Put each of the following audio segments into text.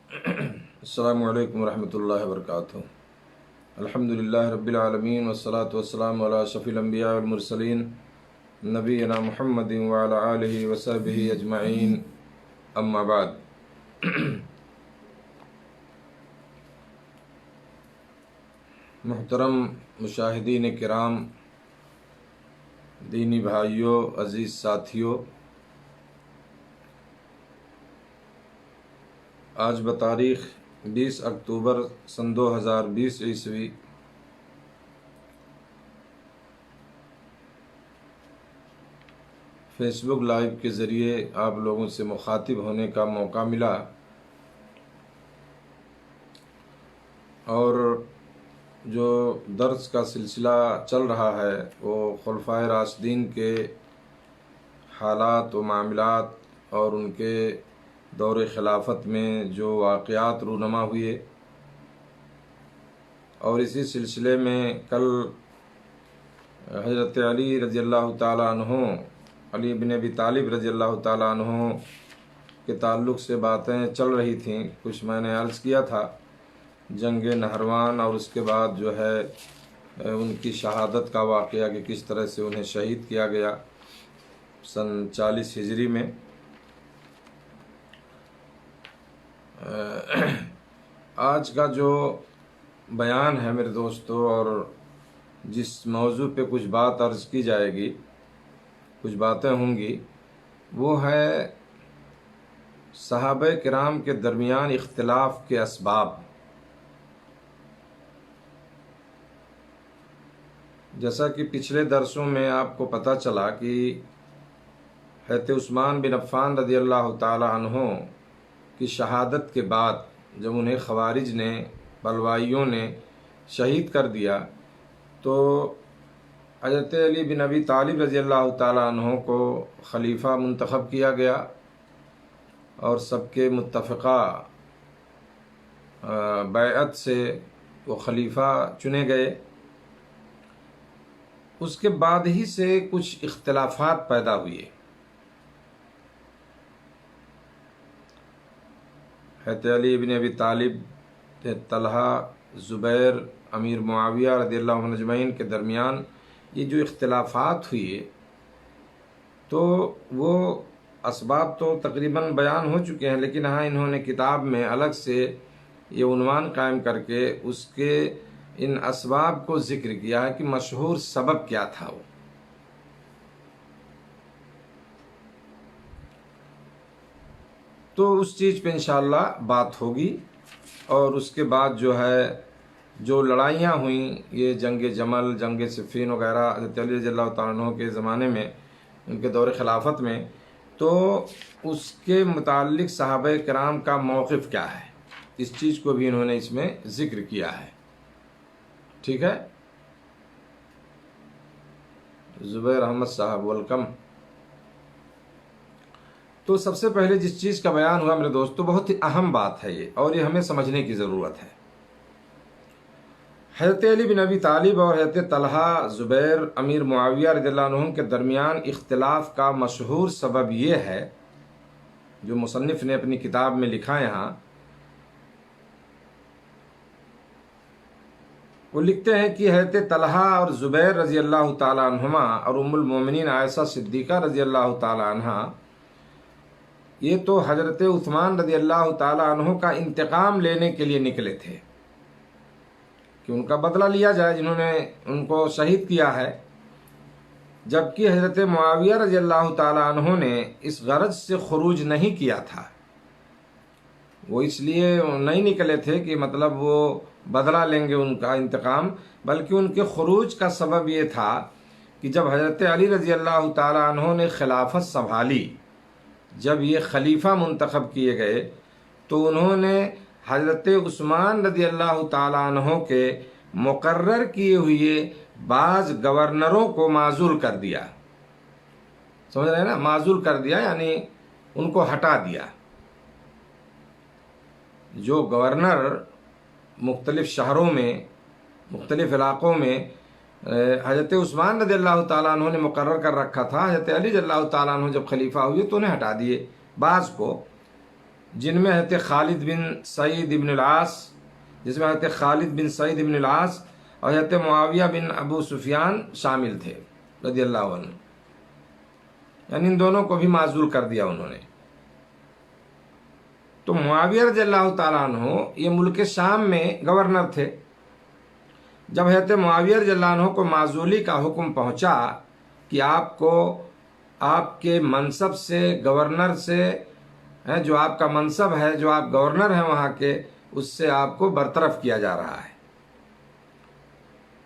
السلام علیکم ورحمۃ اللہ وبرکاتہ۔ الحمدللہ رب العالمین والصلاة والسلام علی اشرف الانبیاء والمرسلین نبینا محمد وعلی آلہ وصحبہ اجمعین، اما بعد۔ محترم مشاہدین کرام، دینی بھائیوں، عزیز ساتھیوں، آج بتاریخ 20 اکتوبر سن 2020 عیسوی فیس بک لائیو کے ذریعے آپ لوگوں سے مخاطب ہونے کا موقع ملا، اور جو درس کا سلسلہ چل رہا ہے وہ خلفائے راشدین کے حالات و معاملات اور ان کے دور خلافت میں جو واقعات رونما ہوئے، اور اسی سلسلے میں کل حضرت علی رضی اللہ تعالیٰ عنہ، علی بن ابی طالب رضی اللہ تعالیٰ عنہ کے تعلق سے باتیں چل رہی تھیں۔ کچھ میں نے عرض کیا تھا جنگ نہروان اور اس کے بعد جو ہے ان کی شہادت کا واقعہ کہ کس طرح سے انہیں شہید کیا گیا سن 40 ہجری میں۔ آج کا جو بیان ہے میرے دوستو، اور جس موضوع پہ کچھ بات عرض کی جائے گی، کچھ باتیں ہوں گی، وہ ہے صحابہ کرام کے درمیان اختلاف کے اسباب۔ جیسا کہ پچھلے درسوں میں آپ کو پتہ چلا کہ حضرت عثمان بن عفان رضی اللہ تعالی عنہ کی شہادت کے بعد جب انہیں خوارج نے، بلوائیوں نے شہید کر دیا، تو حضرت علی بن ابی طالب رضی اللہ تعالیٰ عنہ کو خلیفہ منتخب کیا گیا اور سب کے متفقہ بیعت سے وہ خلیفہ چنے گئے۔ اس کے بعد ہی سے کچھ اختلافات پیدا ہوئے۔ حضرت علی بن ابی طالب، طلحہ، زبیر، امیر معاویہ رضی اللہ عنہ اجمعین کے درمیان یہ جو اختلافات ہوئے، تو وہ اسباب تو تقریباً بیان ہو چکے ہیں، لیکن ہاں انہوں نے کتاب میں الگ سے یہ عنوان قائم کر کے اس کے ان اسباب کو ذکر کیا ہے کہ مشہور سبب کیا تھا وہ۔ تو اس چیز پہ انشاءاللہ بات ہوگی، اور اس کے بعد جو ہے جو لڑائیاں ہوئیں، یہ جنگ جمل، جنگ صفین وغیرہ حضرت علی رضی اللہ تعالیٰ عنہ کے زمانے میں، ان کے دور خلافت میں، تو اس کے متعلق صحابہ کرام کا موقف کیا ہے، اس چیز کو بھی انہوں نے اس میں ذکر کیا ہے۔ ٹھیک ہے، زبیر احمد صاحب ویلکم۔ تو سب سے پہلے جس چیز کا بیان ہوا میرے دوستو، بہت ہی اہم بات ہے یہ، اور یہ ہمیں سمجھنے کی ضرورت ہے۔ حضرت علی بن ابی طالب اور حضرت طلحہ، زبیر، امیر معاویہ رضی اللہ عنہم کے درمیان اختلاف کا مشہور سبب یہ ہے، جو مصنف نے اپنی کتاب میں لکھا یہاں، وہ لکھتے ہیں کہ حضرت طلحہ اور زبیر رضی اللہ تعالی عنہما اور ام المومنین عائشہ صدیقہ رضی اللہ تعالی عنہا، یہ تو حضرت عثمان رضی اللہ تعالی عنہ کا انتقام لینے کے لیے نکلے تھے کہ ان کا بدلہ لیا جائے جنہوں نے ان کو شہید کیا ہے، جبکہ حضرت معاویہ رضی اللہ تعالی عنہ نے اس غرض سے خروج نہیں کیا تھا۔ وہ اس لیے نہیں نکلے تھے کہ مطلب وہ بدلہ لیں گے ان کا انتقام، بلکہ ان کے خروج کا سبب یہ تھا کہ جب حضرت علی رضی اللہ تعالی عنہ نے خلافت سنبھالی، جب یہ خلیفہ منتخب کیے گئے، تو انہوں نے حضرت عثمان رضی اللہ تعالی عنہ کے مقرر کیے ہوئے بعض گورنروں کو معزول کر دیا۔ سمجھ رہے ہیں نا، معزول کر دیا یعنی ان کو ہٹا دیا۔ جو گورنر مختلف شہروں میں، مختلف علاقوں میں حضرت عثمان رضی اللہ تعالیٰ عنہ نے مقرر کر رکھا تھا، حضرت علی رضی اللہ تعالیٰ عنہ جب خلیفہ ہوئے تو انہیں ہٹا دیے بعض کو، جن میں حضرت خالد بن سعید بن العاص، جس میں حضرت خالد بن سعید بن العاص اور حضرت معاویہ بن ابو سفیان شامل تھے رضی اللہ عنہ، یعنی ان دونوں کو بھی معزول کر دیا انہوں نے۔ تو معاویہ رضی اللہ تعالیٰ عنہ یہ ملک شام میں گورنر تھے۔ جب حضرت معاویہ رضی اللہ عنہ کو معزولی کا حکم پہنچا کہ آپ کو آپ کے منصب سے، گورنر سے، جو آپ کا منصب ہے، جو آپ گورنر ہیں وہاں کے، اس سے آپ کو برطرف کیا جا رہا ہے،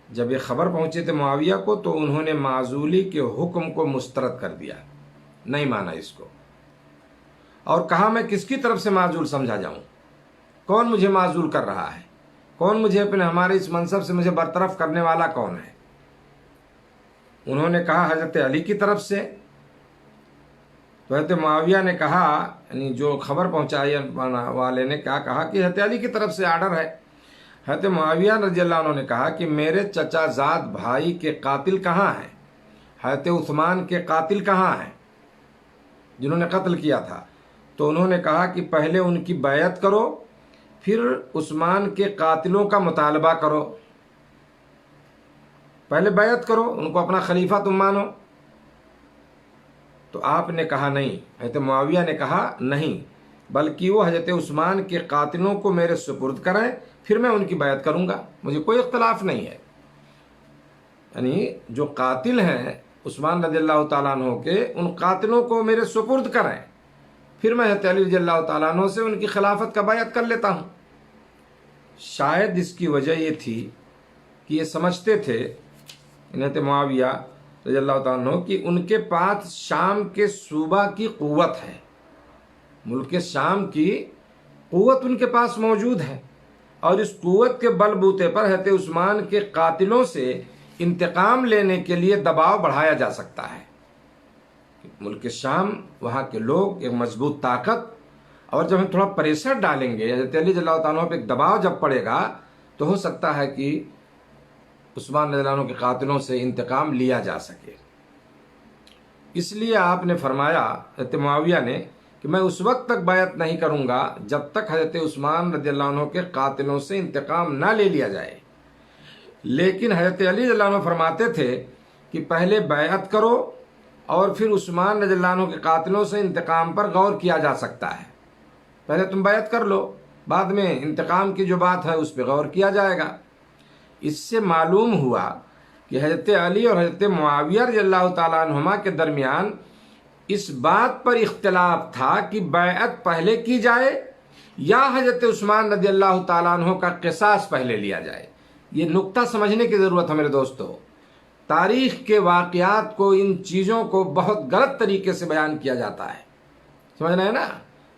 جب یہ خبر پہنچے تھے معاویہ کو تو انہوں نے معزولی کے حکم کو مسترد کر دیا، نہیں مانا اس کو، اور کہا میں کس کی طرف سے معزول سمجھا جاؤں؟ کون مجھے معزول کر رہا ہے؟ کون مجھے اپنے ہمارے اس منصب سے مجھے برطرف کرنے والا کون ہے؟ انہوں نے کہا حضرت علی کی طرف سے۔ تو حضرت معاویہ نے کہا، یعنی جو خبر پہنچائی والے نے کیا کہا کہ حضرت علی کی طرف سے آرڈر ہے۔ حضرت معاویہ رضی اللہ عنہ نے کہا کہ میرے چچا زاد بھائی کے قاتل کہاں ہیں؟ حضرت عثمان کے قاتل کہاں ہیں جنہوں نے قتل کیا تھا؟ تو انہوں نے کہا کہ پہلے ان کی بیعت کرو، پھر عثمان کے قاتلوں کا مطالبہ کرو، پہلے بیعت کرو، ان کو اپنا خلیفہ تم مانو۔ تو آپ نے کہا نہیں، حضرت معاویہ نے کہا نہیں، بلکہ وہ حضرت عثمان کے قاتلوں کو میرے سپرد کریں، پھر میں ان کی بیعت کروں گا، مجھے کوئی اختلاف نہیں ہے۔ یعنی جو قاتل ہیں عثمان رضی اللہ تعالیٰ عنہ کے، ان قاتلوں کو میرے سپرد کریں، پھر میں حضرت علی رضی اللہ تعالیٰ عنہ سے ان کی خلافت کا بیعت کر لیتا ہوں۔ شاید اس کی وجہ یہ تھی کہ یہ سمجھتے تھے حضرت معاویہ رضی اللہ تعالیٰ عنہ کہ ان کے پاس شام کے صوبہ کی قوت ہے، ملک شام کی قوت ان کے پاس موجود ہے، اور اس قوت کے بل بوتے پر حضرت عثمان کے قاتلوں سے انتقام لینے کے لیے دباؤ بڑھایا جا سکتا ہے۔ ملک شام، وہاں کے لوگ، ایک مضبوط طاقت، اور جب ہم تھوڑا پریشر ڈالیں گے، حضرت علی رضی اللہ تعالیٰ پہ ایک دباؤ جب پڑے گا تو ہو سکتا ہے کہ عثمان رضی اللہ عنہ کے قاتلوں سے انتقام لیا جا سکے۔ اس لیے آپ نے فرمایا حضرت معاویہ نے کہ میں اس وقت تک بیعت نہیں کروں گا جب تک حضرت عثمان رضی اللہ عنہ کے قاتلوں سے انتقام نہ لے لیا جائے۔ لیکن حضرت علی رضی اللہ عنہ فرماتے تھے کہ پہلے بیعت کرو اور پھر عثمان رضی اللہ عنہ کے قاتلوں سے انتقام پر غور کیا جا سکتا ہے، پہلے تم بیعت کر لو، بعد میں انتقام کی جو بات ہے اس پہ غور کیا جائے گا۔ اس سے معلوم ہوا کہ حضرت علی اور حضرت معاویہ رضی اللہ تعالیٰ عنہما کے درمیان اس بات پر اختلاف تھا کہ بیعت پہلے کی جائے یا حضرت عثمان رضی اللہ تعالیٰ عنہ کا قصاص پہلے لیا جائے۔ یہ نقطہ سمجھنے کی ضرورت ہے میرے دوستو۔ تاریخ کے واقعات کو، ان چیزوں کو بہت غلط طریقے سے بیان کیا جاتا ہے، سمجھ رہے ہیں نا؟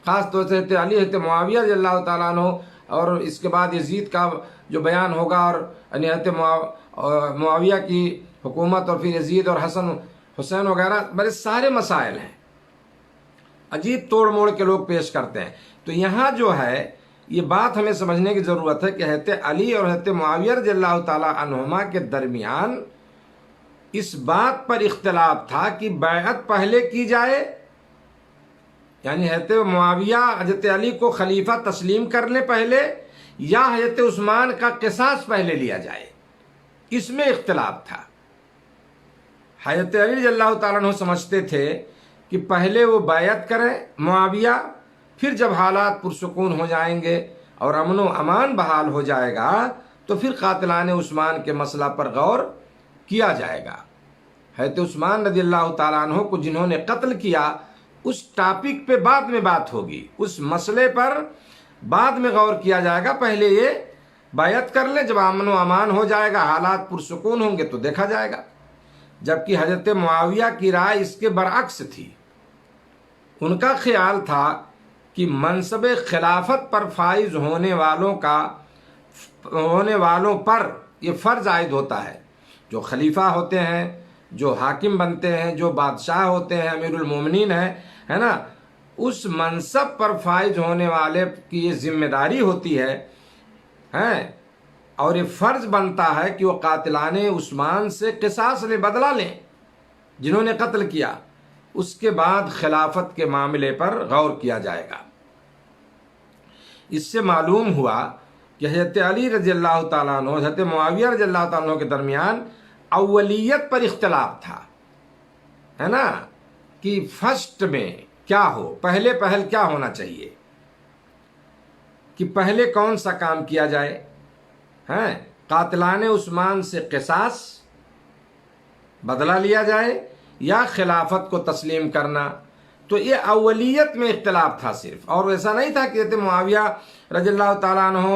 خاص طور سے حضرت علی، حضرت معاویہ رضی اللہ تعالیٰ عنہ، اور اس کے بعد یزید کا جو بیان ہوگا، اور حضرت معاویہ کی حکومت، اور پھر یزید اور حسن حسین وغیرہ، بڑے سارے مسائل ہیں، عجیب توڑ موڑ کے لوگ پیش کرتے ہیں۔ تو یہاں جو ہے یہ بات ہمیں سمجھنے کی ضرورت ہے کہ حضرت علی اور حضرت معاویہ رضی اللہ تعالیٰ عنہما کے درمیان اس بات پر اختلاف تھا کہ بیعت پہلے کی جائے، یعنی حضرت معاویہ حضرت علی کو خلیفہ تسلیم کر لیں پہلے، یا حضرت عثمان کا قصاص پہلے لیا جائے، اس میں اختلاف تھا۔ حضرت علی رضی اللہ تعالیٰ عنہ سمجھتے تھے کہ پہلے وہ بیعت کریں معاویہ، پھر جب حالات پرسکون ہو جائیں گے اور امن و امان بحال ہو جائے گا تو پھر قاتلان عثمان کے مسئلہ پر غور کیا جائے گا۔ حضرت عثمان رضی اللہ تعالیٰ عنہ کو جنہوں نے قتل کیا، اس ٹاپک پہ بعد میں بات ہوگی، اس مسئلے پر بعد میں غور کیا جائے گا، پہلے یہ بیعت کر لیں، جب امن و امان ہو جائے گا، حالات پرسکون ہوں گے تو دیکھا جائے گا۔ جبکہ حضرت معاویہ کی رائے اس کے برعکس تھی۔ ان کا خیال تھا کہ منصب خلافت پر فائز ہونے والوں پر یہ فرض عائد ہوتا ہے، جو خلیفہ ہوتے ہیں، جو حاکم بنتے ہیں، جو بادشاہ ہوتے ہیں، امیر المومنین ہیں، ہے نا، اس منصب پر فائز ہونے والے کی یہ ذمہ داری ہوتی ہے، اور یہ فرض بنتا ہے کہ وہ قاتلان عثمان سے قصاص لیں، بدلہ لیں، جنہوں نے قتل کیا۔ اس کے بعد خلافت کے معاملے پر غور کیا جائے گا۔ اس سے معلوم ہوا کہ حضرت علی رضی اللہ تعالیٰ عنہ حضرت معاویہ رضی اللہ تعالیٰ عنہ کے درمیان اولیت پر اختلاف تھا، ہے نا، کہ فرسٹ میں کیا ہو، پہل کیا ہونا چاہیے، کہ پہلے کون سا کام کیا جائے، ہیں قاتلان عثمان سے قصاص بدلہ لیا جائے یا خلافت کو تسلیم کرنا. تو یہ اولیت میں اختلاف تھا صرف، اور ایسا نہیں تھا کہ حضرت معاویہ رضی اللہ تعالیٰ عنہ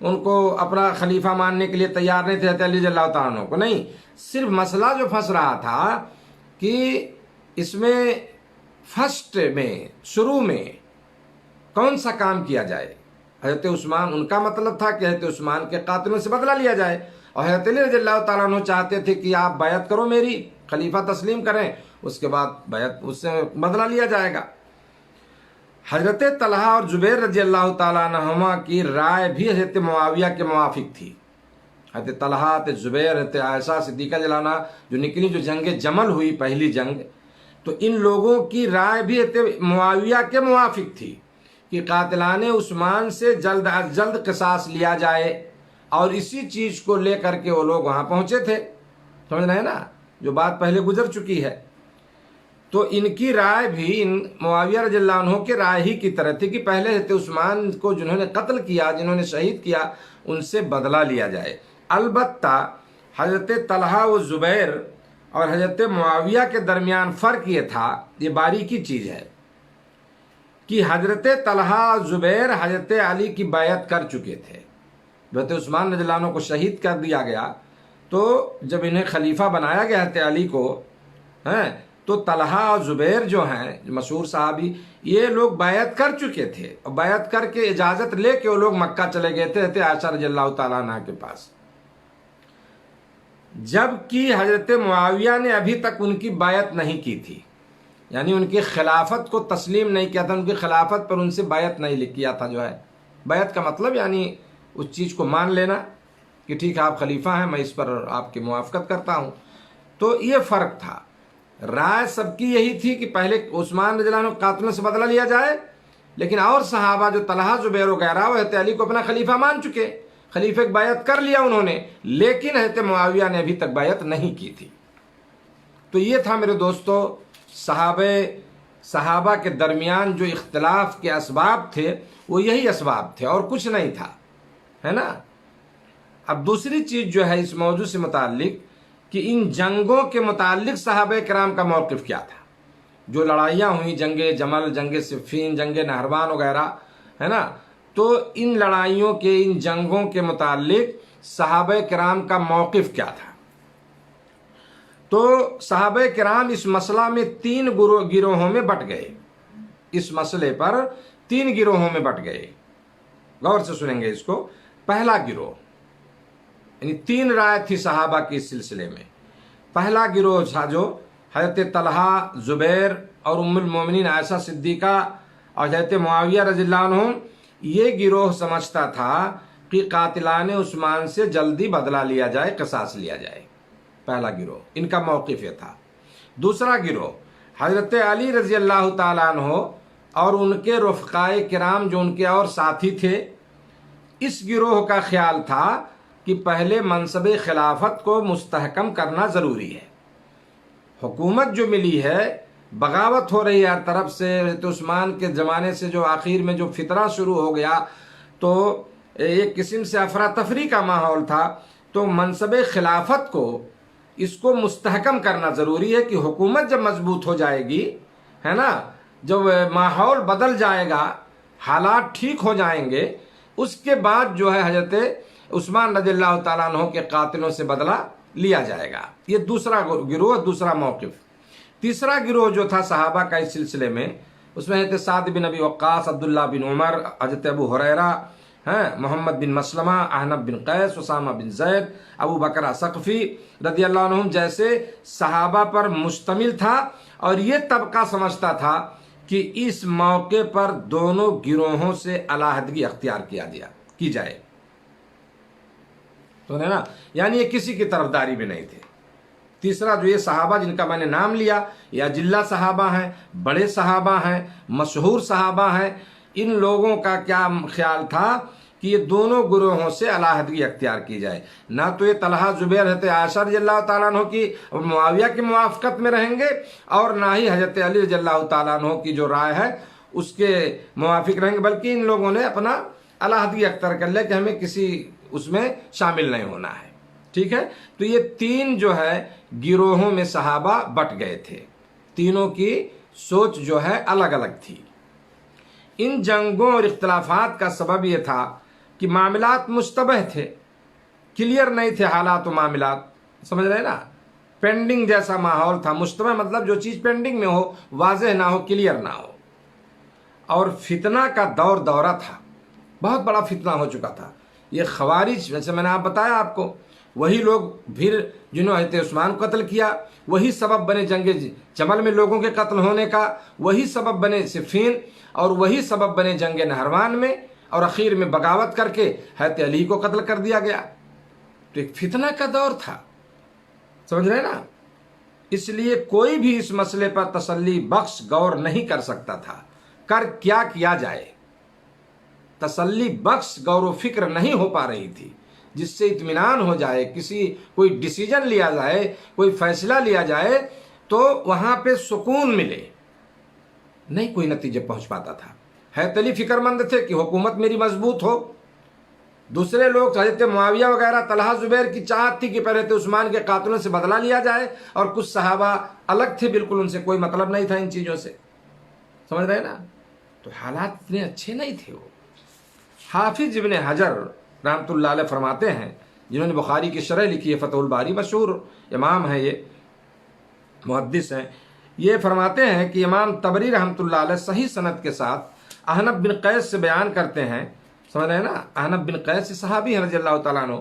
ان کو اپنا خلیفہ ماننے کے لیے تیار نہیں تھے حضرت علی رضی اللہ تعالیٰ عنہ کو، نہیں، صرف مسئلہ جو پھنس رہا تھا کہ اس میں فرسٹ میں شروع میں کون سا کام کیا جائے. حضرت عثمان، ان کا مطلب تھا کہ حضرت عثمان کے قاتلوں سے بدلہ لیا جائے، اور حضرت علی رضی اللہ تعالیٰ عنہ چاہتے تھے کہ آپ بیعت کرو میری، خلیفہ تسلیم کریں، اس کے بعد بیعت اس سے بدلہ لیا جائے گا. حضرت طلحہ اور زبیر رضی اللہ تعالیٰ عنہما کی رائے بھی حضرت معاویہ کے موافق تھی. حضرت طلحہ، حضرت زبیر، حضرت عائشہ صدیقہ رضی اللہ عنہا جو نکلی، جو جنگ جمل ہوئی پہلی جنگ، تو ان لوگوں کی رائے بھی حضرت معاویہ کے موافق تھی کہ قاتلان عثمان سے جلد از جلد قصاص لیا جائے، اور اسی چیز کو لے کر کے وہ لوگ وہاں پہنچے تھے. سمجھ رہے ہیں نا، جو بات پہلے گزر چکی ہے. تو ان کی رائے بھی ان معاویہ رضی اللہ عنہ کے رائے ہی کی طرح تھی کہ پہلے حضرت عثمان کو جنہوں نے قتل کیا، جنہوں نے شہید کیا، ان سے بدلہ لیا جائے. البتہ حضرت طلحہ و زبیر اور حضرت معاویہ کے درمیان فرق یہ تھا، یہ باریکی چیز ہے، کہ حضرت طلحہ و زبیر حضرت علی کی بیعت کر چکے تھے. حضرت عثمان رضی اللہ عنہ کو شہید کر دیا گیا، تو جب انہیں خلیفہ بنایا گیا حضرت علی کو، ہیں، تو طلحہ اور زبیر جو ہیں مشہور صحابی، یہ لوگ بیعت کر چکے تھے، اور بیعت کر کے اجازت لے کے وہ لوگ مکہ چلے گئے تھے حضرت عائشہ رضی اللہ تعالیٰ عنہ کے پاس. جبکہ حضرت معاویہ نے ابھی تک ان کی بیعت نہیں کی تھی، یعنی ان کی خلافت کو تسلیم نہیں کیا تھا، ان کی خلافت پر ان سے بیعت نہیں کیا تھا. جو ہے بیعت کا مطلب یعنی اس چیز کو مان لینا کہ ٹھیک ہے آپ خلیفہ ہیں، میں اس پر آپ کی موافقت کرتا ہوں. تو یہ فرق تھا. رائے سب کی یہی تھی کہ پہلے عثمان رضی اللہ عنہ قاتلوں سے بدلہ لیا جائے، لیکن اور صحابہ جو طلحہ، زبیر وغیرہ، وہ حضرت علی کو اپنا خلیفہ مان چکے، خلیفہ کی بیعت کر لیا انہوں نے، لیکن حضرت معاویہ نے ابھی تک بیعت نہیں کی تھی. تو یہ تھا میرے دوستو صحابہ کے درمیان جو اختلاف کے اسباب تھے، وہ یہی اسباب تھے اور کچھ نہیں تھا، ہے نا. اب دوسری چیز جو ہے اس موضوع سے متعلق کہ ان جنگوں کے متعلق صحابہ کرام کا موقف کیا تھا. جو لڑائیاں ہوئیں، جنگ جمل، جنگ صفین، جنگ نہروان وغیرہ، ہے نا، تو ان لڑائیوں کے، ان جنگوں کے متعلق صحابہ کرام کا موقف کیا تھا. تو صحابہ کرام اس مسئلہ میں تین گروہوں میں بٹ گئے. اس مسئلے پر تین گروہوں میں بٹ گئے. غور سے سنیں گے اس کو. پہلا گروہ، یعنی تین رائے تھی صحابہ کے اس سلسلے میں. پہلا گروہ تھا جو حضرت طلحہ، زبیر اور ام المومنین عائشہ صدیقہ اور حضرت معاویہ رضی اللہ عنہ، یہ گروہ سمجھتا تھا کہ قاتلان عثمان سے جلدی بدلہ لیا جائے، قصاص لیا جائے. پہلا گروہ، ان کا موقف یہ تھا. دوسرا گروہ حضرت علی رضی اللہ تعالیٰ عنہ اور ان کے رفقائے کرام جو ان کے اور ساتھی تھے، اس گروہ کا خیال تھا کہ پہلے منصب خلافت کو مستحکم کرنا ضروری ہے. حکومت جو ملی ہے، بغاوت ہو رہی ہے ہر طرف سے. حضرت عثمان کے زمانے سے جو آخر میں جو فتنہ شروع ہو گیا، تو ایک قسم سے افراتفری کا ماحول تھا. تو منصب خلافت کو، اس کو مستحکم کرنا ضروری ہے کہ حکومت جب مضبوط ہو جائے گی، ہے نا، جب ماحول بدل جائے گا، حالات ٹھیک ہو جائیں گے، اس کے بعد جو ہے حضرت عثمان رضی اللہ تعالیٰ عنہ کے قاتلوں سے بدلہ لیا جائے گا. یہ دوسرا گروہ، دوسرا موقف. تیسرا گروہ جو تھا صحابہ کا اس سلسلے میں، اس میں حضرت سعد بن ابی وقاص، عبداللہ بن عمر، حضرت ابو ہریرہ، محمد بن مسلمہ، احنف بن قیس، اسامہ بن زید، ابو بکر ثقفی رضی اللہ عنہم جیسے صحابہ پر مشتمل تھا. اور یہ طبقہ سمجھتا تھا کہ اس موقع پر دونوں گروہوں سے علیحدگی اختیار کی جائے. تو ہے نا، یعنی یہ کسی کی طرفداری بھی نہیں تھے. تیسرا جو یہ صحابہ جن کا میں نے نام لیا، یہ اجلہ صحابہ ہیں، بڑے صحابہ ہیں، مشہور صحابہ ہیں، ان لوگوں کا کیا خیال تھا کہ یہ دونوں گروہوں سے علیحدگی اختیار کی جائے، نہ تو یہ طلحہ زبیر حضرت عائشہ رضی اللہ تعالیٰ عنہ کی معاویہ کی موافقت میں رہیں گے، اور نہ ہی حضرت علی رضی اللہ تعالیٰ عنہ کی جو رائے ہے اس کے موافق رہیں گے، بلکہ ان لوگوں نے اپنا علیحدگی اختیار کر لیا کہ ہمیں کسی اس میں شامل نہیں ہونا ہے، ٹھیک ہے۔ تو یہ تین جو ہے گروہوں میں صحابہ بٹ گئے تھے، تینوں کی سوچ جو ہے الگ الگ تھی۔ ان جنگوں اور اختلافات کا سبب یہ تھا کہ معاملات مشتبہ تھے، کلیئر نہیں تھے حالات و معاملات، سمجھ رہے نا، پینڈنگ جیسا ماحول تھا۔ مشتبہ مطلب جو چیز پینڈنگ میں ہو، واضح نہ ہو، کلیئر نہ ہو، اور فتنہ کا دورہ تھا، بہت بڑا فتنہ ہو چکا تھا۔ یہ خوارج، جیسے میں نے بتایا آپ کو، وہی لوگ پھر جنہوں نے حضرت عثمان کو قتل کیا، وہی سبب بنے جنگ جمل میں لوگوں کے قتل ہونے کا، وہی سبب بنے صفین، اور وہی سبب بنے جنگ نہروان میں، اور اخیر میں بغاوت کر کے حضرت علی کو قتل کر دیا گیا۔ تو ایک فتنہ کا دور تھا، سمجھ رہے نا۔ اس لیے کوئی بھی اس مسئلے پر تسلی بخش غور نہیں کر سکتا تھا، کیا جائے، تسلی بخش غور و فکر نہیں ہو پا رہی تھی جس سے اطمینان ہو جائے، کوئی ڈیسیجن لیا جائے، کوئی فیصلہ لیا جائے تو وہاں پہ سکون ملے، نہیں کوئی نتیجے پہنچ پاتا تھا۔ حضرت علی فکر مند تھے کہ حکومت میری مضبوط ہو، دوسرے لوگ حضرت معاویہ وغیرہ طلحہ زبیر کی چاہت تھی کہ پہلے حضرت عثمان کے قاتلوں سے بدلہ لیا جائے، اور کچھ صحابہ الگ تھے، بالکل ان سے کوئی مطلب نہیں تھا ان چیزوں سے، سمجھ رہے نا۔ تو حالات اتنے اچھے نہیں تھے۔ وہ حافظ ابن حجر رحمۃ اللہ علیہ فرماتے ہیں، جنہوں نے بخاری کی شرح لکھی ہے، فتح الباری، مشہور امام ہیں، یہ محدث ہیں، یہ فرماتے ہیں کہ امام طبری رحمۃ اللہ علیہ صحیح سند کے ساتھ احنف بن قیس سے بیان کرتے ہیں، سمجھ رہے ہیں نا، احنف بن قیس صحابی ہیں رضی اللہ تعالیٰ عنہ،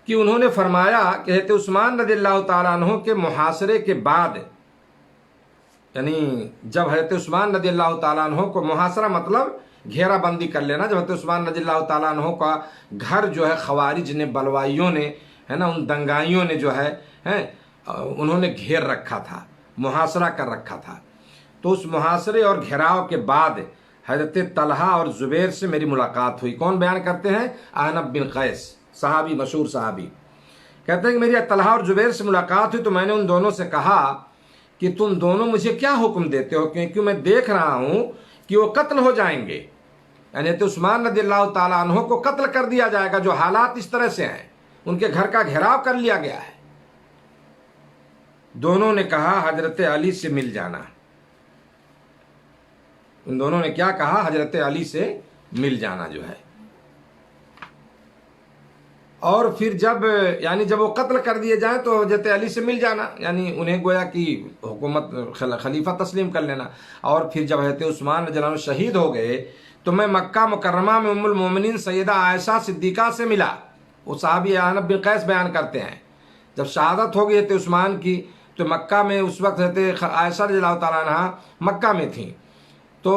کہ انہوں نے فرمایا کہ حضرت عثمان رضی اللہ تعالیٰ عنہ کے محاصرے کے بعد، یعنی جب حضرت عثمان رضی اللہ تعالیٰ عنہ کو، محاصرہ مطلب گھیرا بندی کر لینا، جب حضرت عثمان رضی اللہ تعالیٰ عنہ کا گھر جو ہے خوارج نے، بلوائیوں نے، ہے نا، ان دنگائیوں نے جو ہے انہوں نے گھیر رکھا تھا، محاصرہ کر رکھا تھا، تو اس محاصرے اور گھیراؤ کے بعد حضرت طلحہ اور زبیر سے میری ملاقات ہوئی۔ کون بیان کرتے ہیں؟ احنف بن قیس، صحابی، مشہور صحابی، کہتے ہیں کہ میری طلحہ اور زبیر سے ملاقات ہوئی تو میں نے ان دونوں سے کہا کہ تم دونوں مجھے کیا حکم دیتے ہو، کیونکہ میں دیکھ رہا ہوں کہ وہ قتل ہو جائیں گے، یعنی تو عثمان رضی اللہ تعالیٰ عنہ کو قتل کر دیا جائے گا، جو حالات اس طرح سے ہیں، ان کے گھر کا گھیراؤ کر لیا گیا ہے۔ دونوں نے کہا حضرت علی سے مل جانا، ان دونوں نے کیا کہا؟ حضرت علی سے مل جانا جو ہے، اور پھر جب وہ قتل کر دیے جائیں تو حضرت علی سے مل جانا، یعنی انہیں گویا کہ حکومت خلیفہ تسلیم کر لینا۔ اور پھر جب حضرت عثمان رضی اللہ عنہ شہید ہو گئے تو میں مکہ مکرمہ میں ام المومنین سیدہ عائشہ صدیقہ سے ملا۔ وہ صحابی احنف بن قیس بیان کرتے ہیں، جب شہادت ہو گئی حضرت عثمان کی تو مکہ میں اس وقت حضرت عائشہ رضی اللہ تعالیٰ عنہ مکہ میں تھیں، تو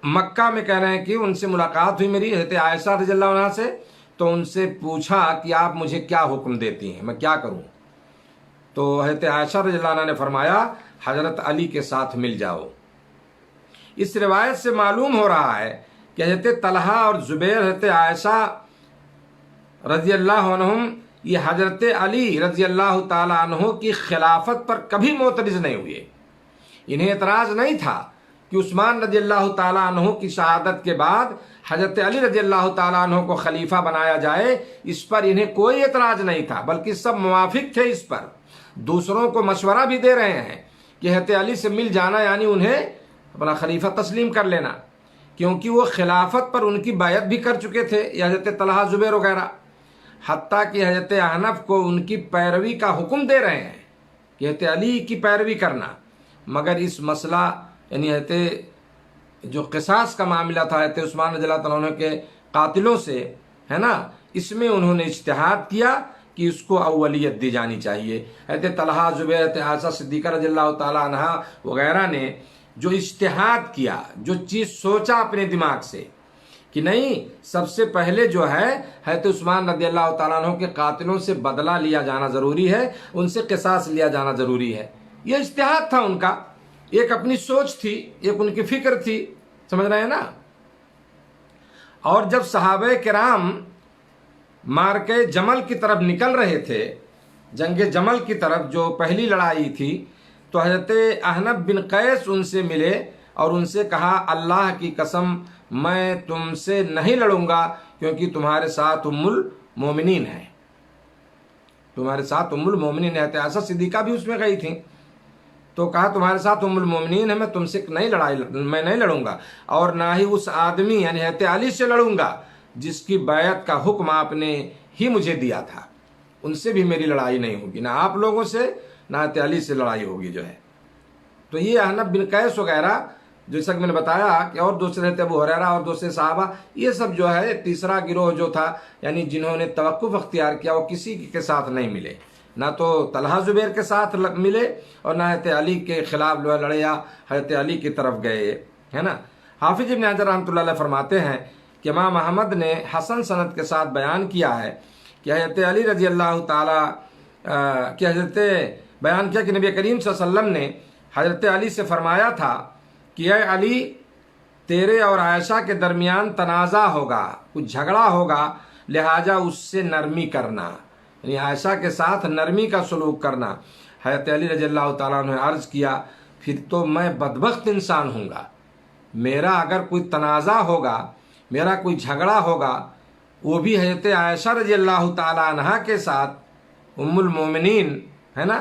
مکہ میں کہہ رہے ہیں کہ ان سے ملاقات ہوئی میری حضرت عائشہ رضی اللہ عنہ سے، تو ان سے پوچھا کہ آپ مجھے کیا حکم دیتی ہیں، میں کیا کروں؟ تو حضرت عائشہ رضی اللہ عنہ نے فرمایا حضرت علی کے ساتھ مل جاؤ۔ اس روایت سے معلوم ہو رہا ہے کہ حضرت طلحہ اور زبیر حضرت عائشہ رضی اللہ عنہم یہ حضرت علی رضی اللہ تعالیٰ عنہ کی خلافت پر کبھی معترض نہیں ہوئے، انہیں اعتراض نہیں تھا کہ عثمان رضی اللہ تعالیٰ عنہ کی شہادت کے بعد حضرت علی رضی اللہ تعالیٰ عنہ کو خلیفہ بنایا جائے، اس پر انہیں کوئی اعتراض نہیں تھا، بلکہ سب موافق تھے اس پر، دوسروں کو مشورہ بھی دے رہے ہیں کہ حضرت علی سے مل جانا یعنی انہیں اپنا خلیفہ تسلیم کر لینا، کیونکہ وہ خلافت پر ان کی بیعت بھی کر چکے تھے، یا حضرت طلحہ زبیر وغیرہ، حتیٰ کہ حضرت احنف کو ان کی پیروی کا حکم دے رہے ہیں کہ حضرت علی کی پیروی کرنا، مگر اس مسئلہ یعنی حضرت جو قصاص کا معاملہ تھا حضرت عثمان رضی اللہ عنہ کے قاتلوں سے، ہے نا، اس میں انہوں نے اجتہاد کیا کہ اس کو اولیت دی جانی چاہیے۔ حضرت طلحہ زبیر، حضرت عائشہ صدیقہ رضی اللہ تعالیٰ عنہ وغیرہ نے جو اجتہاد کیا، جو چیز سوچا اپنے دماغ سے کہ نہیں سب سے پہلے جو ہے حضرت عثمان رضی اللہ تعالیٰ عنہ کے قاتلوں سے بدلہ لیا جانا ضروری ہے، ان سے قصاص لیا جانا ضروری ہے، یہ اجتہاد تھا ان کا، ایک اپنی سوچ تھی، ایک ان کی فکر تھی، سمجھ رہے ہیں نا۔ اور جب صحابہ کرام مارکے جمل کی طرف نکل رہے تھے، جنگ جمل کی طرف جو پہلی لڑائی تھی، تو حضرت احنف بن قیس ان سے ملے اور ان سے کہا اللہ کی قسم میں تم سے نہیں لڑوں گا، کیونکہ تمہارے ساتھ ام المومنین ہے، تمہارے ساتھ ام المومنین ہے۔ عائشہ صدیقہ بھی اس میں گئی تھیں، تو کہا تمہارے ساتھ ام المومنین ہے، میں تم سے میں نہیں لڑوں گا، اور نہ ہی اس آدمی یعنی حضرت علی سے لڑوں گا جس کی بیعت کا حکم آپ نے ہی مجھے دیا تھا، ان سے بھی میری لڑائی نہیں ہوگی، نہ آپ لوگوں سے نہ حضرت علی سے لڑائی ہوگی جو ہے۔ تو یہ احنف بن قیس وغیرہ جیسا کہ میں نے بتایا کہ اور دوسرے تھے ابو ہریرہ اور دوسرے صحابہ، یہ سب جو ہے تیسرا گروہ جو تھا یعنی جنہوں نے توقف اختیار کیا، وہ کسی کے ساتھ نہیں ملے، نہ تو طلحہ زبیر کے ساتھ ملے اور نہ حضرت علی کے خلاف لڑے یا حضرت علی کی طرف گئے، ہے نا۔ حافظ ابن حجر رحمۃ اللہ علیہ فرماتے ہیں کہ امام احمد نے حسن سند کے ساتھ بیان کیا ہے کہ حضرت علی رضی اللہ تعالیٰ کہ حضرت بیان کیا کہ نبی کریم صلی اللہ علیہ وسلم نے حضرت علی سے فرمایا تھا کہ اے علی، تیرے اور عائشہ کے درمیان تنازع ہوگا، کچھ جھگڑا ہوگا، لہٰذا اس سے نرمی کرنا، یعنی عائشہ کے ساتھ نرمی کا سلوک کرنا۔ حضرت علی رضی اللہ تعالیٰ عنہ نے عرض کیا پھر تو میں بدبخت انسان ہوں گا، میرا اگر کوئی تنازع ہوگا، میرا کوئی جھگڑا ہوگا، وہ بھی حضرت عائشہ رضی اللہ تعالیٰ عنہ کے ساتھ ام المومنین، ہے نا،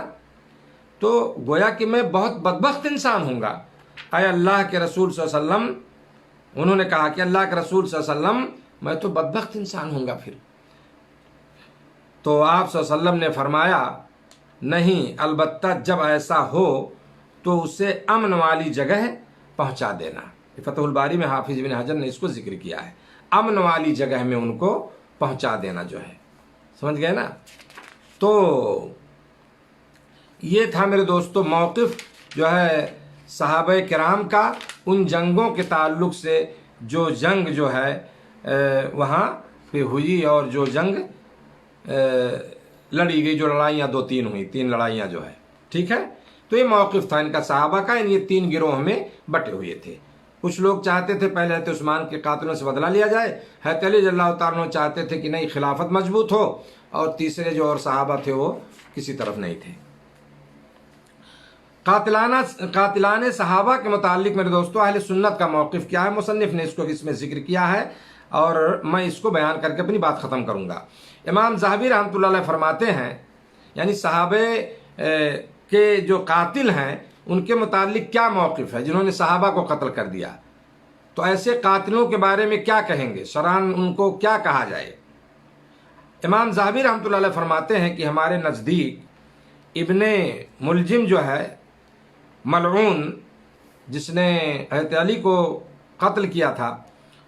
تو گویا کہ میں بہت بدبخت انسان ہوں گا۔ اے اللہ کے رسول صلی اللہ علیہ وسلم، انہوں نے کہا کہ اللہ کے رسول صلی اللہ علیہ وسلم میں تو بدبخت انسان ہوں گا پھر۔ تو آپ صلی اللہ علیہ وسلم نے فرمایا نہیں، البتہ جب ایسا ہو تو اسے امن والی جگہ پہنچا دینا۔ فتح الباری میں حافظ ابن حجر نے اس کو ذکر کیا ہے، امن والی جگہ میں ان کو پہنچا دینا جو ہے، سمجھ گئے نا۔ تو یہ تھا میرے دوستو موقف جو ہے صحابہ کرام کا ان جنگوں کے تعلق سے، جو جنگ جو ہے وہاں پہ ہوئی اور جو جنگ لڑی گئی، جو لڑائیاں دو تین ہوئی، تین لڑائیاں جو ہے، ٹھیک ہے۔ تو یہ موقف تھا ان کا صحابہ کا، یہ تین گروہ میں بٹے ہوئے تھے۔ کچھ لوگ چاہتے تھے پہلے حضرت عثمان کے قاتلوں سے بدلہ لیا جائے، حضرت علی رضی اللہ تعالیٰ عنہ چاہتے تھے کہ نہیں خلافت مضبوط ہو، اور تیسرے جو اور صحابہ تھے وہ کسی طرف نہیں تھے۔ قاتلان صحابہ کے متعلق میرے دوستو اہل سنت کا موقف کیا ہے، مصنف نے اس کو اس میں ذکر کیا ہے، اور میں اس کو بیان کر کے اپنی بات ختم کروں گا۔ امام ذہبی رحمۃ اللہ علیہ فرماتے ہیں یعنی صحابہ کے جو قاتل ہیں ان کے متعلق کیا موقف ہے جنہوں نے صحابہ کو قتل کر دیا، تو ایسے قاتلوں کے بارے میں کیا کہیں گے، شرعاً ان کو کیا کہا جائے۔ امام ذہبی رحمۃ اللہ علیہ فرماتے ہیں کہ ہمارے نزدیک ابن ملجم جو ہے ملعون، جس نے حضرت علی کو قتل کیا تھا،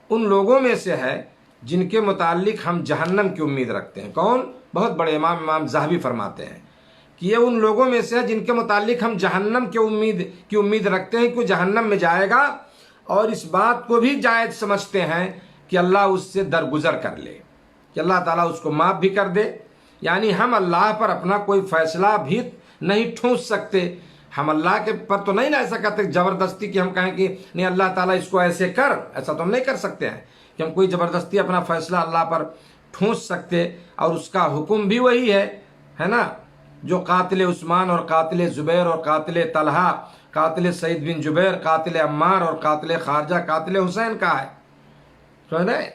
ان لوگوں میں سے ہے جن کے متعلق ہم جہنم کی امید رکھتے ہیں۔ کون؟ بہت بڑے امام ذہبی فرماتے ہیں کہ یہ ان لوگوں میں سے ہے جن کے متعلق ہم جہنم کی امید رکھتے ہیں کہ وہ جہنم میں جائے گا، اور اس بات کو بھی جائز سمجھتے ہیں کہ اللہ اس سے درگزر کر لے، کہ اللہ تعالیٰ اس کو معاف بھی کر دے۔ یعنی ہم اللہ پر اپنا کوئی فیصلہ بھی نہیں ٹھونس سکتے، ہم اللہ کے پر تو نہیں ایسا کرتے زبردستی کہ ہم کہیں کہ نہیں اللہ تعالیٰ اس کو ایسے کر، ایسا تو ہم نہیں کر سکتے ہیں کہ ہم کوئی زبردستی اپنا فیصلہ اللہ پر ٹھونس سکتے، اور اس کا حکم بھی وہی ہے نا، جو قاتل عثمان اور قاتل زبیر اور قاتل طلحہ، قاتل سعید بن جبیر، قاتل عمار اور قاتل خارجہ، قاتل حسین کا ہے، سمجھ رہے؟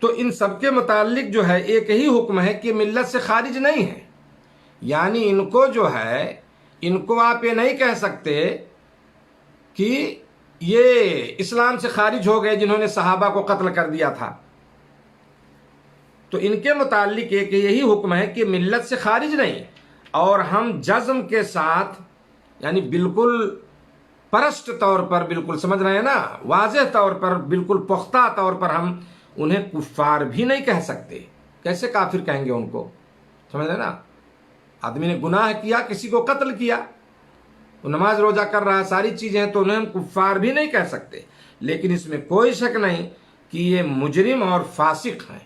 تو ان سب کے متعلق جو ہے ایک ہی حکم ہے کہ ملت سے خارج نہیں ہے، یعنی ان کو جو ہے ان کو آپ یہ نہیں کہہ سکتے کہ یہ اسلام سے خارج ہو گئے جنہوں نے صحابہ کو قتل کر دیا تھا۔ تو ان کے متعلق ایک یہی حکم ہے کہ ملت سے خارج نہیں، اور ہم جزم کے ساتھ یعنی بالکل پرسٹ طور پر، بالکل سمجھ رہے ہیں نا، واضح طور پر، بالکل پختہ طور پر ہم انہیں کفار بھی نہیں کہہ سکتے۔ کیسے کافر کہیں گے ان کو، سمجھ رہے نا؟ آدمی نے گناہ کیا، کسی کو قتل کیا، وہ نماز روزہ کر رہا ہے، ساری چیزیں ہیں، تو انہیں ہم کفار بھی نہیں کہہ سکتے، لیکن اس میں کوئی شک نہیں کہ یہ مجرم اور فاسق ہیں،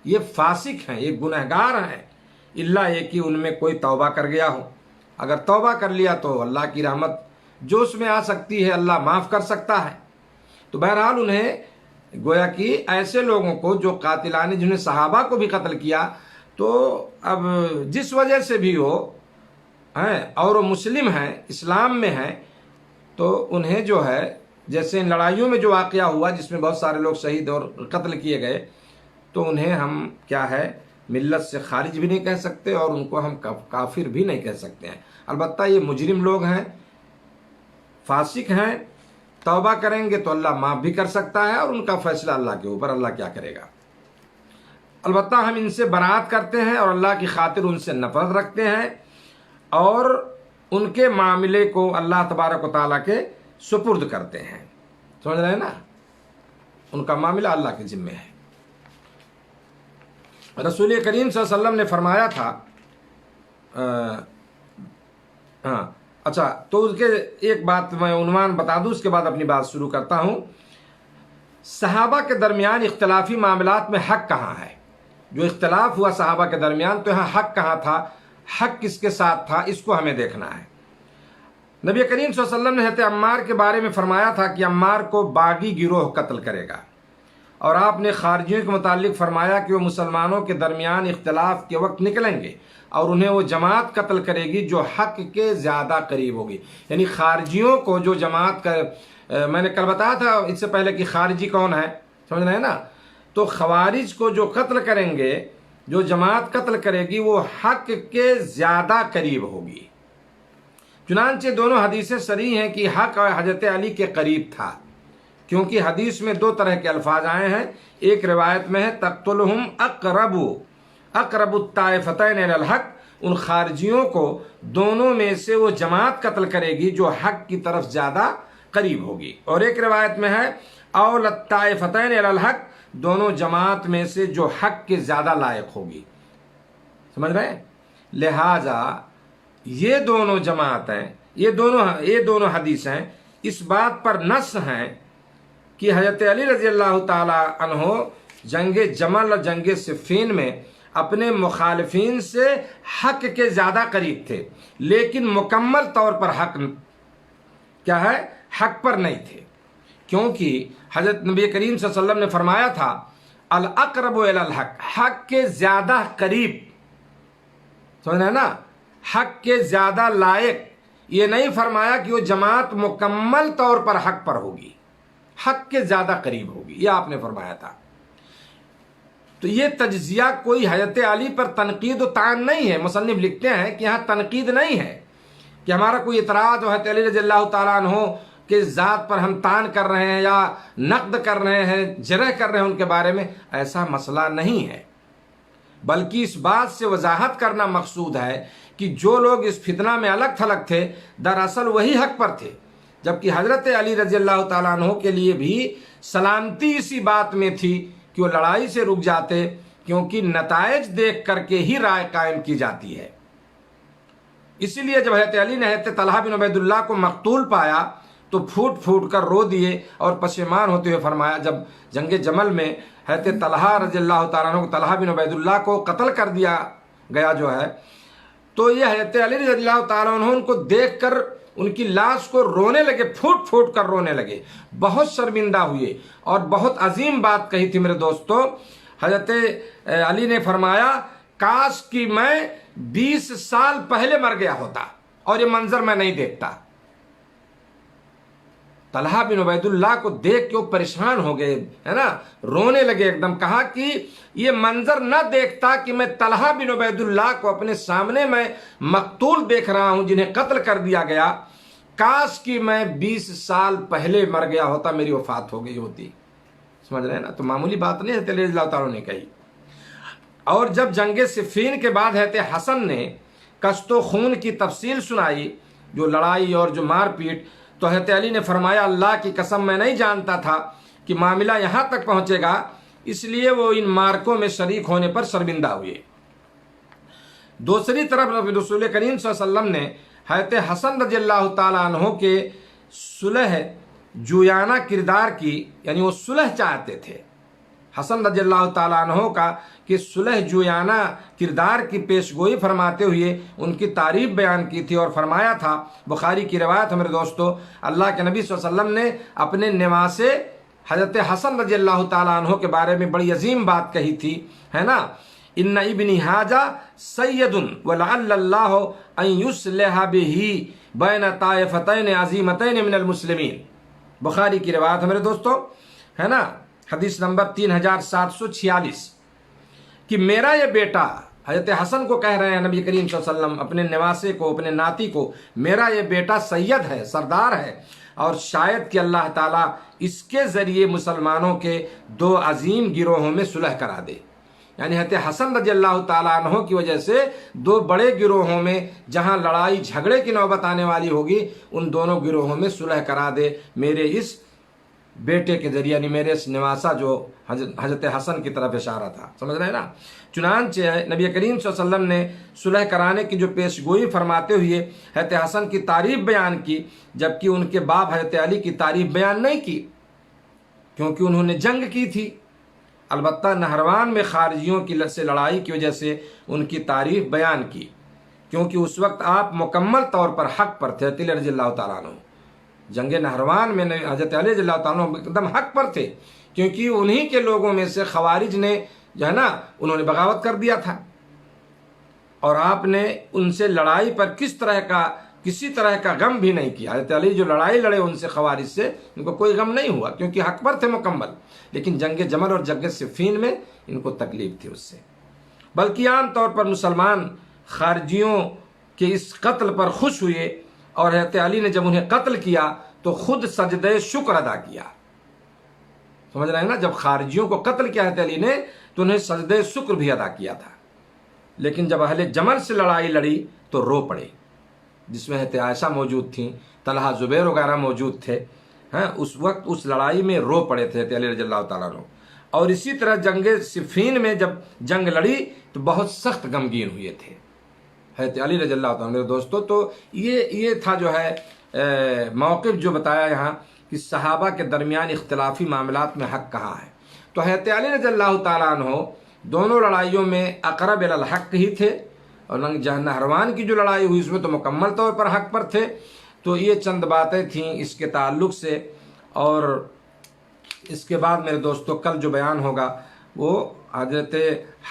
یہ فاسق ہیں، یہ گنہگار ہیں، اللہ یہ کہ ان میں کوئی توبہ کر گیا ہو۔ اگر توبہ کر لیا تو اللہ کی رحمت جو اس میں آ سکتی ہے اللہ معاف کر سکتا ہے، تو بہرحال انہیں گویا کہ ایسے لوگوں کو جو قاتلان جنہیں صحابہ کو بھی قتل کیا، تو اب جس وجہ سے بھی ہو ہیں اور وہ مسلم ہیں، اسلام میں ہیں، تو انہیں جو ہے جیسے ان لڑائیوں میں جو واقعہ ہوا جس میں بہت سارے لوگ شہید اور قتل کیے گئے، تو انہیں ہم کیا ہے ملت سے خارج بھی نہیں کہہ سکتے اور ان کو ہم کافر بھی نہیں کہہ سکتے ہیں۔ البتہ یہ مجرم لوگ ہیں، فاسق ہیں، توبہ کریں گے تو اللہ معاف بھی کر سکتا ہے اور ان کا فیصلہ اللہ کے اوپر، اللہ کیا کرے گا۔ البتہ ہم ان سے برات کرتے ہیں اور اللہ کی خاطر ان سے نفرت رکھتے ہیں اور ان کے معاملے کو اللہ تبارک و تعالیٰ کے سپرد کرتے ہیں، سمجھ رہے ہیں نا، ان کا معاملہ اللہ کے ذمے ہے۔ رسول کریم صلی اللہ علیہ وسلم نے فرمایا تھا اچھا تو اس کے ایک بات میں عنوان بتا دوں، اس کے بعد اپنی بات شروع کرتا ہوں۔ صحابہ کے درمیان اختلافی معاملات میں حق کہاں ہے؟ جو اختلاف ہوا صحابہ کے درمیان، تو یہاں حق کہاں تھا، حق کس کے ساتھ تھا، اس کو ہمیں دیکھنا ہے۔ نبی کریم صلی اللہ علیہ وسلم نے حضرت عمار کے بارے میں فرمایا تھا کہ عمار کو باغی گروہ قتل کرے گا، اور آپ نے خارجیوں کے متعلق فرمایا کہ وہ مسلمانوں کے درمیان اختلاف کے وقت نکلیں گے اور انہیں وہ جماعت قتل کرے گی جو حق کے زیادہ قریب ہوگی۔ یعنی خارجیوں کو جو جماعت میں نے کل بتایا تھا اس سے پہلے کہ خارجی کون ہے، سمجھ رہے ہیں نا، تو خوارج کو جو قتل کریں گے، جو جماعت قتل کرے گی، وہ حق کے زیادہ قریب ہوگی۔ چنانچہ دونوں حدیثیں صریح ہیں کہ حق حضرت علی کے قریب تھا، کیونکہ حدیث میں دو طرح کے الفاظ آئے ہیں۔ ایک روایت میں ہے تقتلہم اقرب الطائفتین الی الحق، ان خارجیوں کو دونوں میں سے وہ جماعت قتل کرے گی جو حق کی طرف زیادہ قریب ہوگی، اور ایک روایت میں ہے اول الطائفتین الی الحق، دونوں جماعت میں سے جو حق کے زیادہ لائق ہوگی، سمجھ رہے ہیں۔ لہذا یہ دونوں جماعتیں، یہ دونوں حدیثیں اس بات پر نص ہیں کہ حضرت علی رضی اللہ تعالی عنہ جنگ جمل اور جنگ صفین میں اپنے مخالفین سے حق کے زیادہ قریب تھے، لیکن مکمل طور پر حق کیا ہے، حق پر نہیں تھے، کیونکہ حضرت نبی کریم صلی اللہ علیہ وسلم نے فرمایا تھا الاقرب الی الحق، حق کے زیادہ قریب، سمجھ رہے ہیں نا، حق کے زیادہ لائق۔ یہ نہیں فرمایا کہ وہ جماعت مکمل طور پر حق پر ہوگی، حق کے زیادہ قریب ہوگی، یہ آپ نے فرمایا تھا۔ تو یہ تجزیہ کوئی حضرت علی پر تنقید و طعن نہیں ہے۔ مصنف لکھتے ہیں کہ یہاں تنقید نہیں ہے کہ ہمارا کوئی اعتراض حضرت علی رضی اللہ تعالیٰ عنہ کے ذات پر ہم طعن کر رہے ہیں یا نقد کر رہے ہیں، جرح کر رہے ہیں ان کے بارے میں، ایسا مسئلہ نہیں ہے، بلکہ اس بات سے وضاحت کرنا مقصود ہے کہ جو لوگ اس فتنہ میں الگ تھلگ تھے دراصل وہی حق پر تھے، جبکہ حضرت علی رضی اللہ تعالیٰ عنہ کے لیے بھی سلامتی اسی بات میں تھی کہ وہ لڑائی سے رک جاتے، کیونکہ نتائج دیکھ کر کے ہی رائے قائم کی جاتی ہے۔ اسی لیے جب حضرت علی نے حضرت طلحہ بن عبید اللہ کو مقتول پایا تو پھوٹ پھوٹ کر رو دیے اور پشیمان ہوتے ہوئے فرمایا، جب جنگ جمل میں حضرت طلحہ رضی اللہ تعالیٰ عنہ طلحہ بن عبید اللہ کو قتل کر دیا گیا جو ہے، تو یہ حضرت علی رضی اللہ تعالیٰ عنہ ان کو دیکھ کر ان کی لاش کو رونے لگے، پھوٹ پھوٹ کر رونے لگے، بہت شرمندہ ہوئے اور بہت عظیم بات کہی تھی میرے دوستو۔ حضرت علی نے فرمایا کاش کہ میں 20 سال پہلے مر گیا ہوتا اور یہ منظر میں نہیں دیکھتا۔ طلحہ بن عبید اللہ کو دیکھ کے وہ پریشان ہو گئے، ہے نا، رونے لگے ایک دم، کہا کہ یہ منظر نہ دیکھتا کہ میں طلحہ بن عبید اللہ کو اپنے سامنے میں مقتول دیکھ رہا ہوں جنہیں قتل کر دیا گیا، کاش کہ میں 20 سال پہلے مر گیا ہوتا، میری وفات ہو گئی ہوتی، سمجھ رہے ہیں نا۔ تو معمولی بات نہیں حضرت علی رضی اللہ تعالیٰ نے کہی۔ اور جب جنگ صفین کے بعد حضرت حسن نے کشت و خون کی تفصیل سنائی، جو لڑائی اور جو مار پیٹ، تو حضرت علی نے فرمایا اللہ کی قسم میں نہیں جانتا تھا کہ معاملہ یہاں تک پہنچے گا، اس لیے وہ ان مارکوں میں شریک ہونے پر شرمندہ ہوئے۔ دوسری طرف رسول کریم صلی اللہ علیہ وسلم نے حضرت حسن رضی اللہ تعالیٰ عنہ کے صلح جویانہ کردار کی، یعنی وہ صلح چاہتے تھے، حسن رضی اللہ تعالیٰ عنہ کا کہ صلح جویانہ کردار کی پیشگوئی فرماتے ہوئے ان کی تعریف بیان کی تھی اور فرمایا تھا، بخاری کی روایت ہے میرے دوستو، اللہ کے نبی صلی اللہ علیہ وسلم نے اپنے نواسے حضرت حسن رضی اللہ تعالیٰ عنہ کے بارے میں بڑی عظیم بات کہی تھی، ہے نا، ان ابنی حاجہ سید ولعل اللہ ان یصلح بہ بین طائفتین عظیمتین من المسلمین، بخاری کی روایت ہے میرے دوستو، ہے نا، حدیث نمبر 3746، کہ میرا یہ بیٹا، حضرت حسن کو کہہ رہے ہیں نبی کریم صلی اللہ علیہ وسلم اپنے نواسے کو، اپنے ناتی کو، میرا یہ بیٹا سید ہے، سردار ہے، اور شاید کہ اللہ تعالیٰ اس کے ذریعے مسلمانوں کے دو عظیم گروہوں میں صلح کرا دے، یعنی حضرت حسن رضی اللہ تعالیٰ عنہ کی وجہ سے دو بڑے گروہوں میں جہاں لڑائی جھگڑے کی نوبت آنے والی ہوگی، ان دونوں گروہوں میں صلح کرا دے میرے اس بیٹے کے ذریعے، یعنی میرے اس نواسا جو حضرت حسن کی طرف اشارہ تھا، سمجھ رہے ہیں نا۔ چنانچہ نبی کریم صلی اللہ علیہ وسلم نے صلح کرانے کی جو پیش گوئی فرماتے ہوئے حضرت حسن کی تعریف بیان کی، جبکہ ان کے باپ حضرت علی کی تعریف بیان نہیں کی، کیونکہ انہوں نے جنگ کی تھی، البتہ نہروان میں خارجیوں کی سے لڑائی کی وجہ سے ان کی تعریف بیان کی، کیونکہ اس وقت آپ مکمل طور پر حق پر تھے، علی رضی اللہ تعالیٰ عنہ، جنگ نہروان میں حضرت علی رضی اللہ تعالیٰ عنہ ایک دم حق پر تھے، کیونکہ انہی کے لوگوں میں سے خوارج نے جو ہے نا انہوں نے بغاوت کر دیا تھا، اور آپ نے ان سے لڑائی پر کسی طرح کا غم بھی نہیں کیا۔ حضرت علی جو لڑائی لڑے ان سے، خوارج سے، ان کو کوئی غم نہیں ہوا، کیونکہ حق پر تھے مکمل، لیکن جنگ جمل اور جنگ صفین میں ان کو تکلیف تھی اس سے، بلکہ عام طور پر مسلمان خارجیوں کے اس قتل پر خوش ہوئے، اور حضرت علی نے جب انہیں قتل کیا تو خود سجدہ شکر ادا کیا، سمجھ رہے ہیں نا، جب خارجیوں کو قتل کیا حضرت علی نے تو انہیں سجدہ شکر بھی ادا کیا تھا، لیکن جب اہل جمل سے لڑائی لڑی تو رو پڑے، جس میں حضرت عائشہ موجود تھیں، طلحہ زبیر وغیرہ موجود تھے، ہیں، اس وقت اس لڑائی میں رو پڑے تھے حضرت علی رضی اللہ تعالیٰ عنہ۔ اور اسی طرح جنگ صفین میں جب جنگ لڑی تو بہت سخت غمگین ہوئے تھے حضرت علی رضی اللہ تعالیٰ عنہ۔ میرے دوستو، تو یہ تھا جو ہے موقف جو بتایا یہاں کہ صحابہ کے درمیان اختلافی معاملات میں حق کہاں ہے، تو حضرت علی رضی اللہ تعالیٰ عنہ دونوں لڑائیوں میں اقرب الی الحق ہی تھے، اور نہروان کی جو لڑائی ہوئی اس میں تو مکمل طور پر حق پر تھے۔ تو یہ چند باتیں تھیں اس کے تعلق سے، اور اس کے بعد میرے دوستو کل جو بیان ہوگا وہ حضرت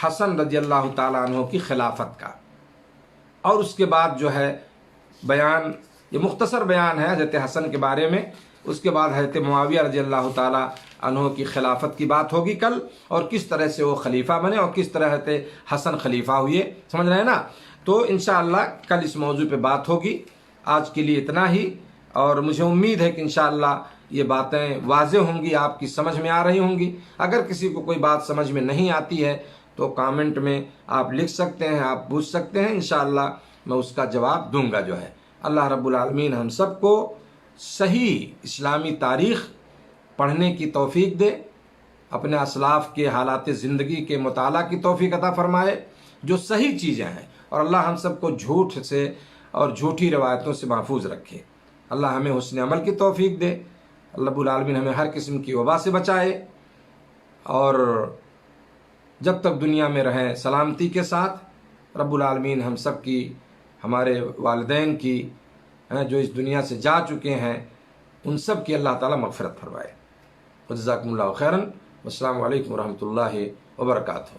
حسن رضی اللہ تعالیٰ عنہ کی خلافت کا، اور اس کے بعد جو ہے بیان، یہ مختصر بیان ہے حضرت حسن کے بارے میں، اس کے بعد حضرت معاویہ رضی اللہ تعالیٰ عنہ کی خلافت کی بات ہوگی کل، اور کس طرح سے وہ خلیفہ بنے اور کس طرح حضرت حسن خلیفہ ہوئے، سمجھ رہے ہیں نا۔ تو انشاءاللہ کل اس موضوع پہ بات ہوگی۔ آج کے لیے اتنا ہی، اور مجھے امید ہے کہ انشاءاللہ یہ باتیں واضح ہوں گی، آپ کی سمجھ میں آ رہی ہوں گی۔ اگر کسی کو کوئی بات سمجھ میں نہیں آتی ہے تو کامنٹ میں آپ لکھ سکتے ہیں، آپ پوچھ سکتے ہیں، انشاءاللہ میں اس کا جواب دوں گا جو ہے۔ اللہ رب العالمین ہم سب کو صحیح اسلامی تاریخ پڑھنے کی توفیق دے، اپنے اسلاف کے حالات زندگی کے مطالعہ کی توفیق عطا فرمائے جو صحیح چیزیں ہیں، اور اللہ ہم سب کو جھوٹ سے اور جھوٹی روایتوں سے محفوظ رکھے۔ اللہ ہمیں حسن عمل کی توفیق دے، اللہ رب العالمین ہمیں ہر قسم کی وبا سے بچائے، اور جب تک دنیا میں رہیں سلامتی کے ساتھ۔ رب العالمین ہم سب کی، ہمارے والدین کی جو اس دنیا سے جا چکے ہیں، ان سب کی اللہ تعالیٰ مغفرت فرمائے۔ جزاکم اللہ خیراً، والسلام علیکم ورحمۃ اللہ وبرکاتہ۔